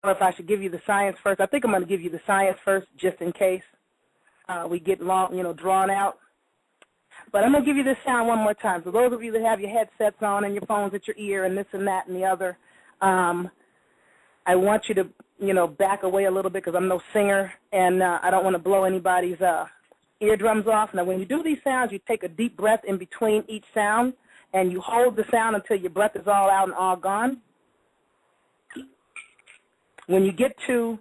know if I should give you the science first. I think I'm going to give you the science first just in case we get long, drawn out. But I'm going to give you this sound one more time. So those of you that have your headsets on and your phones at your ear and this and that and the other, I want you to, back away a little bit because I'm no singer, and I don't want to blow anybody's eardrums off. Now, when you do these sounds, you take a deep breath in between each sound, and you hold the sound until your breath is all out and all gone. When you get to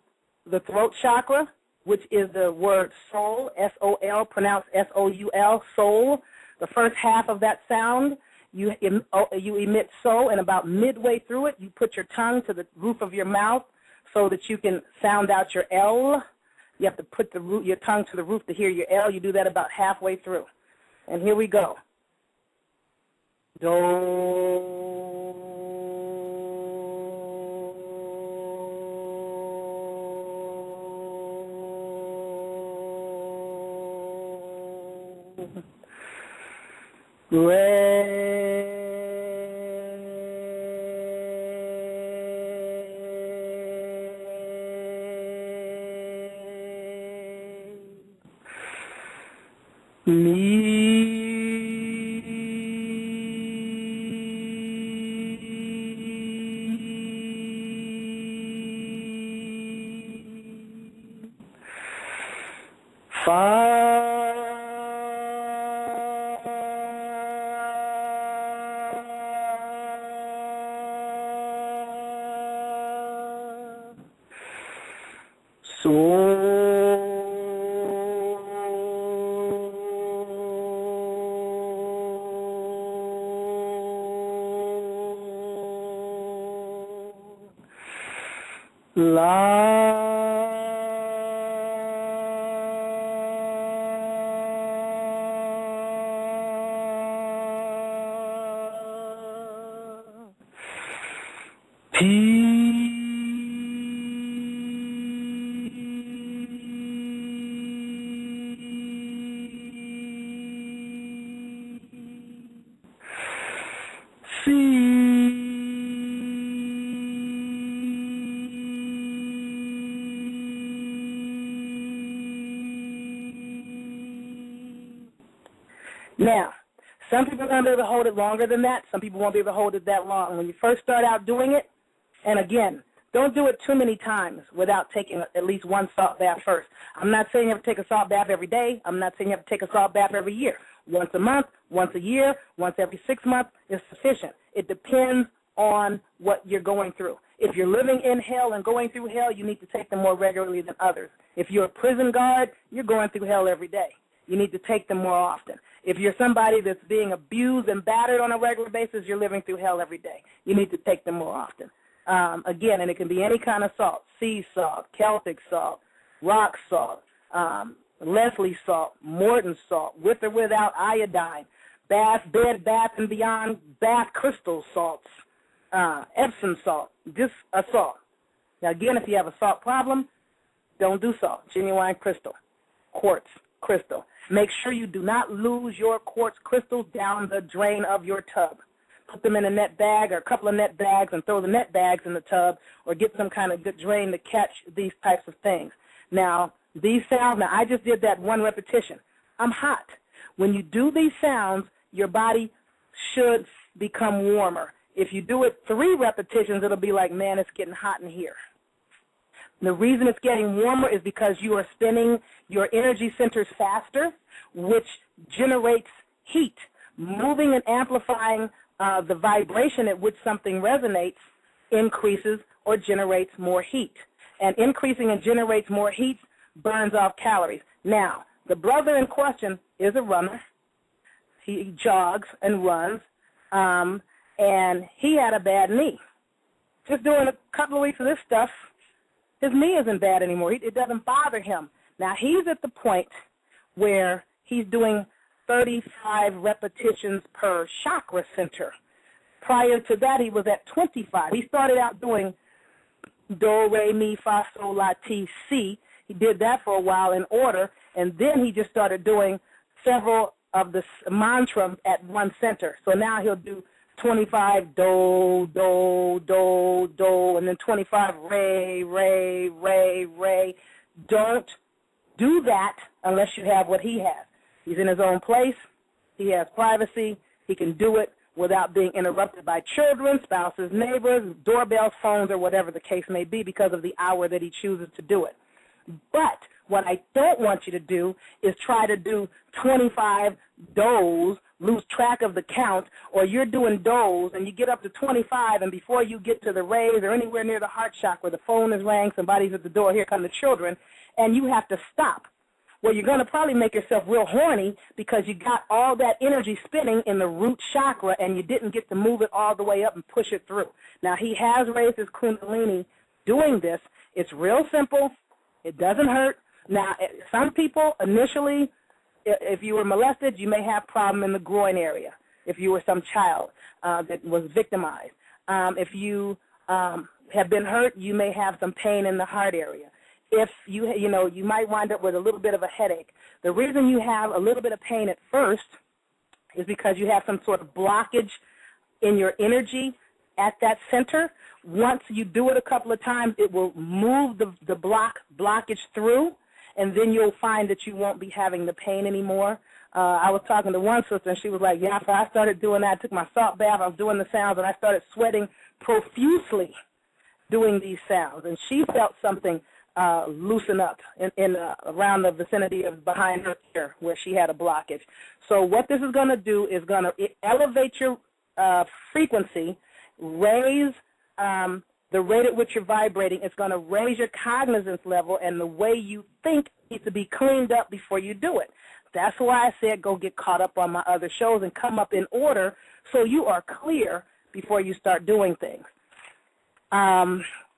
the throat chakra, which is the word soul, S-O-L, pronounced S-O-U-L, soul, the first half of that sound, you emit soul, and about midway through it, you put your tongue to the roof of your mouth so that you can sound out your L. You have to put your tongue to the roof to hear your L. You do that about halfway through. And here we go. Do. Re. Mi. Fa. Now, some people are going to be able to hold it longer than that. Some people won't be able to hold it that long. When you first start out doing it, and again, don't do it too many times without taking at least one salt bath first. I'm not saying you have to take a salt bath every day. I'm not saying you have to take a salt bath every year. Once a month, once a year, once every 6 months is sufficient. It depends on what you're going through. If you're living in hell and going through hell, you need to take them more regularly than others. If you're a prison guard, you're going through hell every day. You need to take them more often. If you're somebody that's being abused and battered on a regular basis, you're living through hell every day. You need to take them more often. Again, and it can be any kind of salt, sea salt, Celtic salt, rock salt, Leslie salt, Morton salt, with or without iodine, Bed, Bath and Beyond, bath crystal salts, Epsom salt, just a salt. Now, again, if you have a salt problem, don't do salt. Genuine crystal, quartz crystal. Make sure you do not lose your quartz crystals down the drain of your tub. Put them in a net bag or a couple of net bags and throw the net bags in the tub, or get some kind of good drain to catch these types of things. Now, these sounds, now I just did that one repetition. I'm hot. When you do these sounds, your body should become warmer. If you do it 3 repetitions, it'll be like, man, it's getting hot in here. The reason it's getting warmer is because you are spinning your energy centers faster, which generates heat. Moving and amplifying the vibration at which something resonates increases or generates more heat. And increasing and generates more heat burns off calories. Now, the brother in question is a runner. He jogs and runs, and he had a bad knee. Just doing a couple of weeks of this stuff, his knee isn't bad anymore. It doesn't bother him. Now, he's at the point where he's doing 35 repetitions per chakra center. Prior to that, he was at 25. He started out doing do, re, mi, fa, sol, la, ti, si. He did that for a while in order, and then he just started doing several of the mantras at one center. So now he'll do 25 do, do, do, do, and then 25 re, re, re, re. Don't do that unless you have what he has. He's in his own place. He has privacy. He can do it without being interrupted by children, spouses, neighbors, doorbells, phones, or whatever the case may be because of the hour that he chooses to do it. But what I don't want you to do is try to do 25 does, lose track of the count, or you're doing does and you get up to 25 and before you get to the rays or anywhere near the heart chakra, the phone is rang, somebody's at the door, here come the children, and you have to stop. Well, you're going to probably make yourself real horny because you got all that energy spinning in the root chakra and you didn't get to move it all the way up and push it through. Now, he has raised his kundalini doing this. It's real simple. It doesn't hurt. Now, some people initially, if you were molested, you may have problem in the groin area. If you were some child that was victimized. If you have been hurt, you may have some pain in the heart area. If you might wind up with a little bit of a headache. The reason you have a little bit of pain at first is because you have some sort of blockage in your energy at that center. Once you do it a couple of times, it will move the blockage through, and then you'll find that you won't be having the pain anymore. I was talking to one sister, and she was like, Yaffa, I started doing that. I took my salt bath. I was doing the sounds, and I started sweating profusely doing these sounds. And she felt something loosen up in around the vicinity of behind her ear where she had a blockage. So what this is going to do is going to elevate your frequency, raise the rate at which you're vibrating. It's going to raise your cognizance level, and the way you think needs to be cleaned up before you do it. That's why I said go get caught up on my other shows and come up in order so you are clear before you start doing things.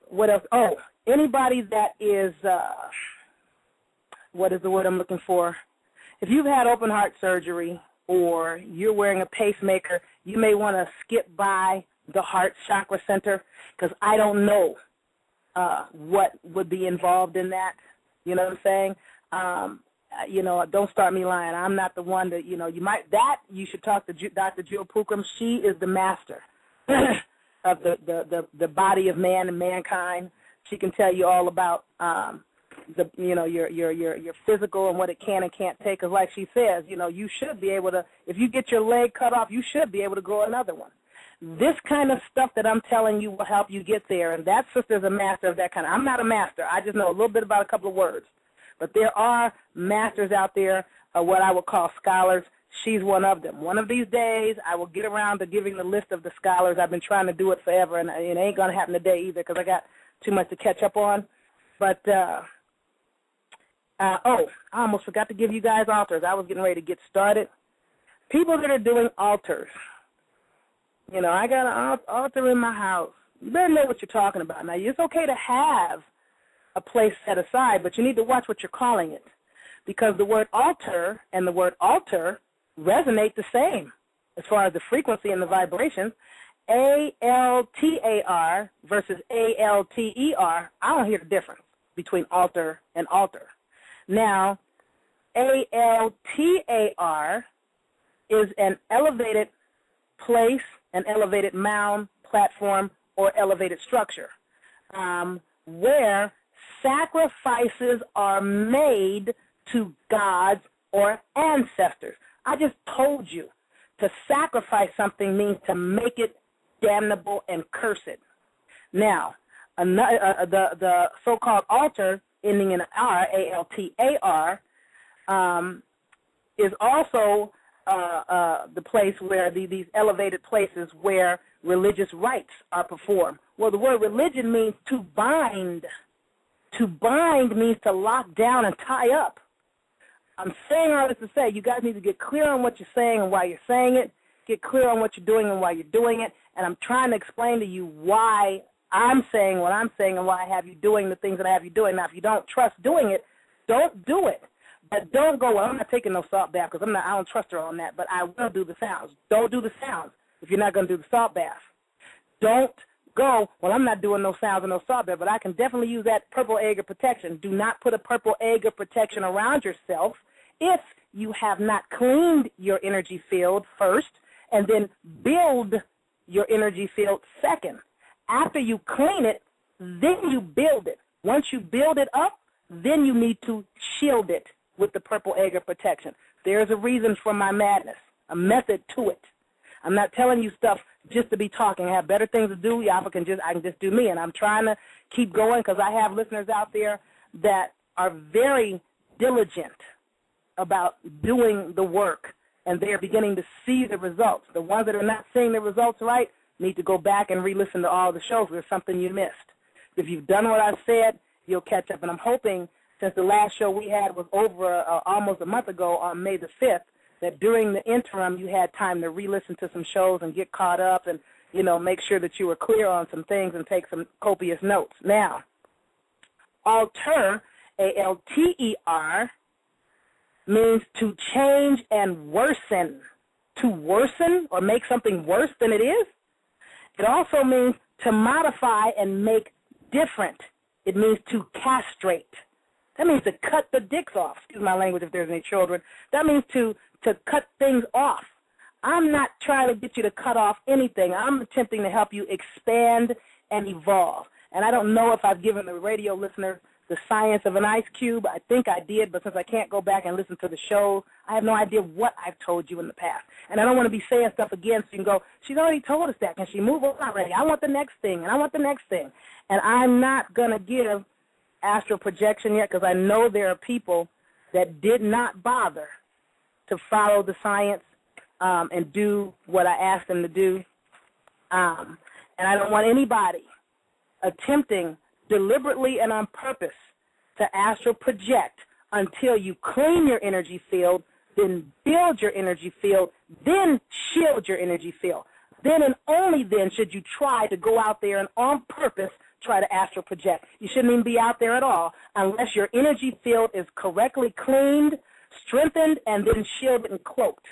What else? Oh, anybody that is, what is the word I'm looking for? If you've had open heart surgery or you're wearing a pacemaker, you may want to skip by the heart chakra center because I don't know what would be involved in that. You know what I'm saying? Don't start me lying. I'm not the one that, you should talk to Dr. Jill Pookrum. She is the master of the body of man and mankind. She can tell you all about your physical and what it can and can't take. Because like she says, you should be able to, if you get your leg cut off, you should be able to grow another one. This kind of stuff that I'm telling you will help you get there, and that sister's a master of that kind of. I'm not a master. I just know a little bit about a couple of words. But there are masters out there, what I would call scholars. She's one of them. One of these days, I will get around to giving the list of the scholars. I've been trying to do it forever, and it ain't going to happen today either because I got too much to catch up on. But, I almost forgot to give you guys altars. I was getting ready to get started. People that are doing altars. I got an altar in my house. You better know what you're talking about. Now, it's okay to have a place set aside, but you need to watch what you're calling it because the word altar and the word altar resonate the same as far as the frequency and the vibrations. A-L-T-A-R versus A-L-T-E-R, I don't hear the difference between altar and altar. Now, A-L-T-A-R is an elevated place, an elevated mound, platform, or elevated structure where sacrifices are made to gods or ancestors. I just told you to sacrifice something means to make it damnable and curse it. Now, the so-called altar ending in R, A-L-T-A-R, is also the place where these elevated places where religious rites are performed. Well, the word religion means to bind. To bind means to lock down and tie up. I'm saying all this to say you guys need to get clear on what you're saying and why you're saying it, get clear on what you're doing and why you're doing it, and I'm trying to explain to you why I'm saying what I'm saying and why I have you doing the things that I have you doing. Now, if you don't trust doing it, don't do it. But don't go, well, I'm not taking no salt bath because I don't trust her on that, but I will do the sounds. Don't do the sounds if you're not going to do the salt bath. Don't go, well, I'm not doing no sounds and no salt bath, but I can definitely use that purple egg of protection. Do not put a purple egg of protection around yourself if you have not cleaned your energy field first and then build your energy field second. After you clean it, then you build it. Once you build it up, then you need to shield it with the purple egg of protection. There's a reason for my madness, a method to it. I'm not telling you stuff just to be talking. I have better things to do. Yaffa I can just do me, and I'm trying to keep going because I have listeners out there that are very diligent about doing the work, and they are beginning to see the results. The ones that are not seeing the results right need to go back and re-listen to all the shows. There's something you missed. If you've done what I've said, you'll catch up. And I'm hoping, since the last show we had was over almost a month ago on May the 5th, that during the interim you had time to re-listen to some shows and get caught up and, you know, make sure that you were clear on some things and take some copious notes. Now, alter, A-L-T-E-R, means to change and worsen. To worsen or make something worse than it is. It also means to modify and make different. It means to castrate. That means to cut the dicks off. Excuse my language if there's any children. That means to cut things off. I'm not trying to get you to cut off anything. I'm attempting to help you expand and evolve. And I don't know if I've given the radio listeners the science of an ice cube. I think I did, but since I can't go back and listen to the show, I have no idea what I've told you in the past. And I don't want to be saying stuff again so you can go, she's already told us that. Can she move on already? I want the next thing, and I want the next thing. And I'm not going to give astral projection yet because I know there are people that did not bother to follow the science and do what I asked them to do. And I don't want anybody attempting deliberately and on purpose to astral project until you clean your energy field, then build your energy field, then shield your energy field. Then and only then should you try to go out there and on purpose try to astral project. You shouldn't even be out there at all unless your energy field is correctly cleaned, strengthened, and then shielded and cloaked.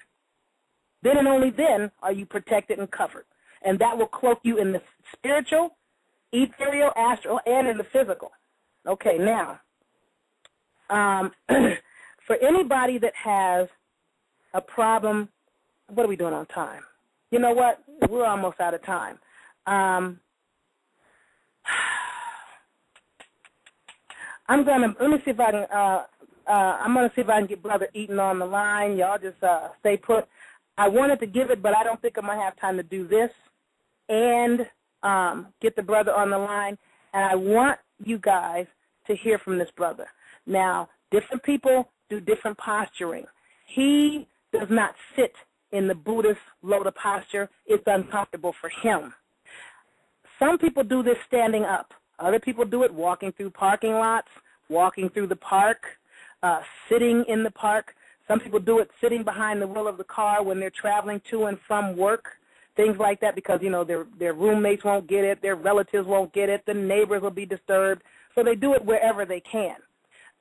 Then and only then are you protected and covered. And that will cloak you in the spiritual, ethereal, astral, and in the physical. Okay, now, for anybody that has a problem, what are we doing on time? You know what? We're almost out of time. Let me see if I can, I'm going to see if I can get Brother Eaton on the line. Y'all just stay put. I wanted to give it, but I don't think I'm going to have time to do this and get the brother on the line. And I want you guys to hear from this brother. Now, different people do different posturing. He does not sit in the Buddhist lotus posture. It's uncomfortable for him. Some people do this standing up. Other people do it walking through parking lots, walking through the park, sitting in the park. Some people do it sitting behind the wheel of the car when they're traveling to and from work, things like that, because, you know, their roommates won't get it, their relatives won't get it, the neighbors will be disturbed. So they do it wherever they can.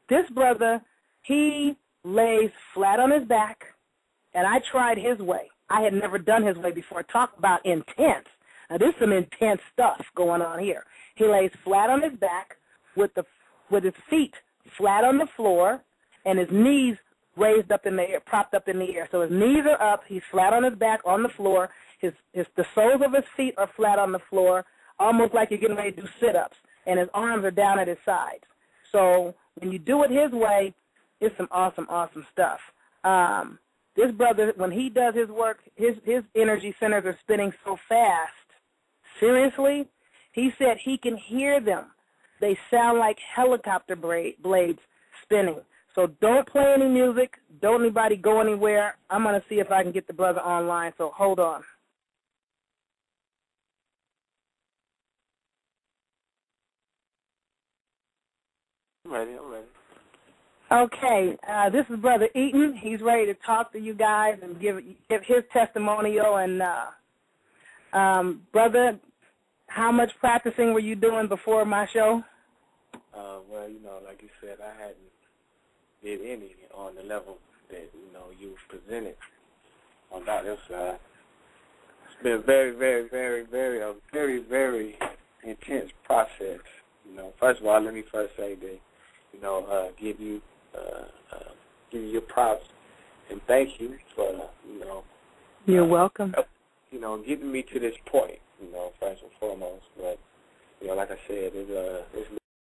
This brother, he lays flat on his back, and I tried his way. I had never done his way before. Talk about intense. Now, there's some intense stuff going on here. He lays flat on his back with his feet flat on the floor and his knees raised up in the air, propped up in the air. So his knees are up. He's flat on his back on the floor. The soles of his feet are flat on the floor, almost like you're getting ready to do sit-ups. And his arms are down at his sides. So when you do it his way, it's some awesome, awesome stuff. This brother, when he does his work, his energy centers are spinning so fast. Seriously, he said he can hear them. They sound like helicopter blades spinning. So don't play any music. Don't anybody go anywhere. I'm going to see if I can get the brother online, so hold on. I'm ready. Okay, this is Brother Eaton. He's ready to talk to you guys and give his testimonial. And, Brother, how much practicing were you doing before my show? Well, you know, like you said, I hadn't did any on the level that, you know, you presented on Dr. side. It's been a very intense process. You know, first of all, let me first say that, you know, give you your props and thank you for, you know. You're welcome. getting me to this point, first and foremost. But, like I said, it's